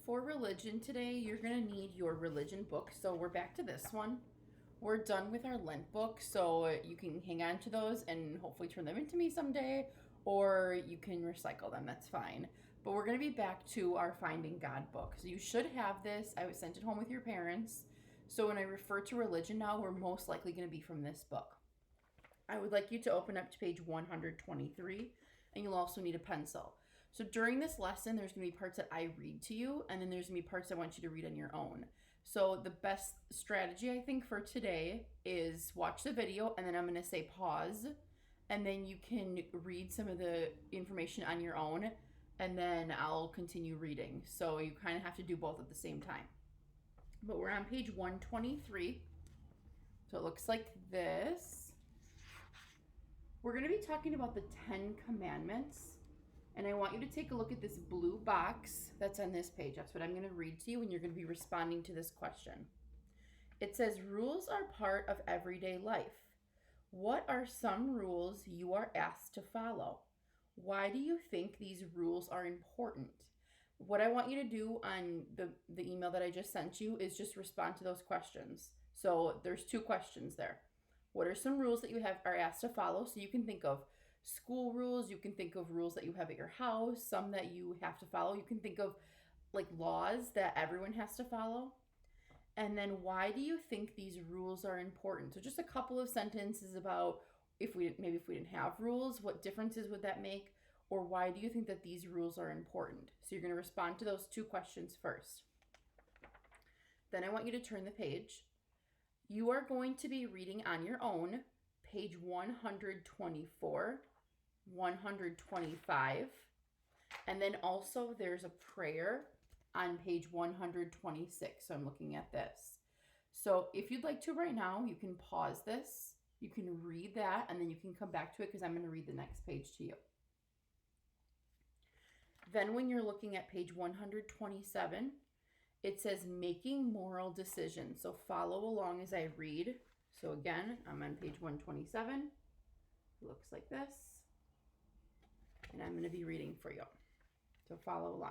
For religion today, you're going to need your religion book. So we're back to this one. We're done with our Lent book, so you can hang on to those and hopefully turn them into me someday, or you can recycle them. That's fine. But we're going to be back to our Finding God book. So you should have this. I was sent it home with your parents. So when I refer to religion now, we're most likely going to be from this book. I would like you to open up to page 123, and you'll also need a pencil. So during this lesson, there's going to be parts that I read to you, and then there's going to be parts I want you to read on your own. So the best strategy, I think, for today is watch the video, and then I'm going to say pause, and then you can read some of the information on your own, and then I'll continue reading. So you kind of have to do both at the same time. But we're on page 123. So it looks like this. We're going to be talking about the 10 Commandments. And I want you to take a look at this blue box that's on this page. That's what I'm going to read to you, and you're going to be responding to this question. It says, rules are part of everyday life. What are some rules you are asked to follow? Why do you think these rules are important? What I want you to do on the email that I just sent you is just respond to those questions. So there's 2 questions there. What are some rules that you are asked to follow? So you can think of school rules, you can think of rules that you have at your house, some that you have to follow. You can think of like laws that everyone has to follow. And then why do you think these rules are important? So just a couple of sentences about if we didn't have rules, what differences would that make? Or why do you think that these rules are important? So you're going to respond to those 2 questions first. Then I want you to turn the page. You are going to be reading on your own page 124, 125, and then also there's a prayer on page 126. So I'm looking at this. So if you'd like to right now, you can pause this, you can read that, and then you can come back to it because I'm going to read the next page to you. Then when you're looking at page 127, it says making moral decisions. So follow along as I read. So again, I'm on page 127. It looks like this. And I'm going to be reading for you. So follow along.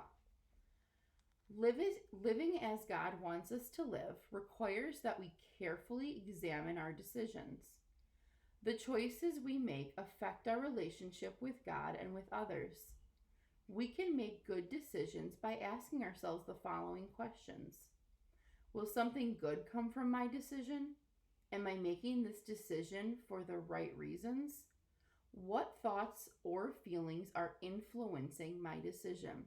Living as God wants us to live requires that we carefully examine our decisions. The choices we make affect our relationship with God and with others. We can make good decisions by asking ourselves the following questions. Will something good come from my decision? Am I making this decision for the right reasons? What thoughts or feelings are influencing my decision?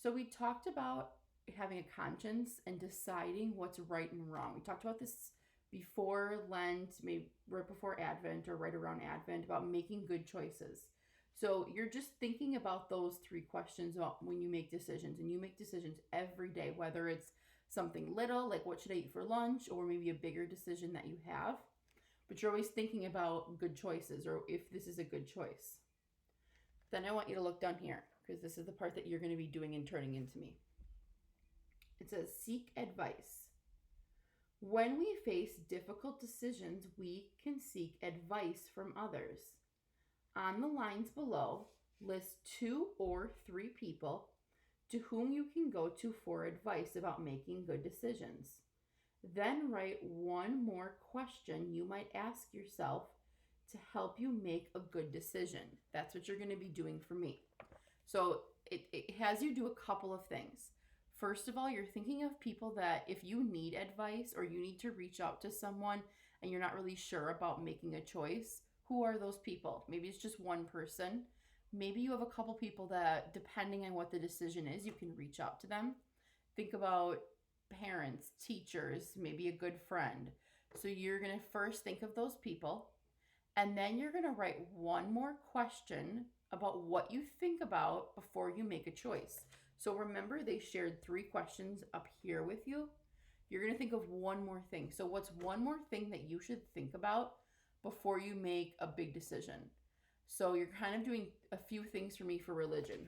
So we talked about having a conscience and deciding what's right and wrong. We talked about this before Lent, maybe right before Advent or right around Advent, about making good choices. So you're just thinking about those 3 questions about when you make decisions, and you make decisions every day, whether it's something little, like what should I eat for lunch, or maybe a bigger decision that you have. But you're always thinking about good choices or if this is a good choice. Then I want you to look down here because this is the part that you're going to be doing and turning into me. It says seek advice. When we face difficult decisions, we can seek advice from others. On the lines below, list 2 or 3 people to whom you can go to for advice about making good decisions. Then write 1 more question you might ask yourself to help you make a good decision. That's what you're going to be doing for me. So it has you do a couple of things. First of all, you're thinking of people that if you need advice or you need to reach out to someone and you're not really sure about making a choice, who are those people? Maybe it's just one person. Maybe you have a couple people that, depending on what the decision is, you can reach out to them. Think about parents, teachers, maybe a good friend. So you're going to first think of those people, and then you're going to write 1 more question about what you think about before you make a choice. So remember, they shared 3 questions up here with you. You're going to think of 1 more thing. So what's 1 more thing that you should think about before you make a big decision? So you're kind of doing a few things for me for religion.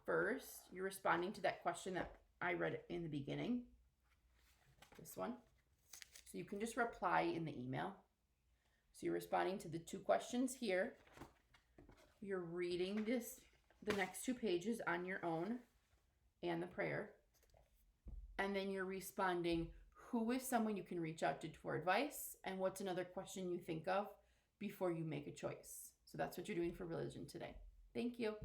First, you're responding to that question that I read in the beginning. This one. So you can just reply in the email. So you're responding to the 2 questions here. You're reading the next 2 pages on your own and the prayer. And then you're responding, who is someone you can reach out to for advice? And what's another question you think of before you make a choice? So that's what you're doing for religion today. Thank you.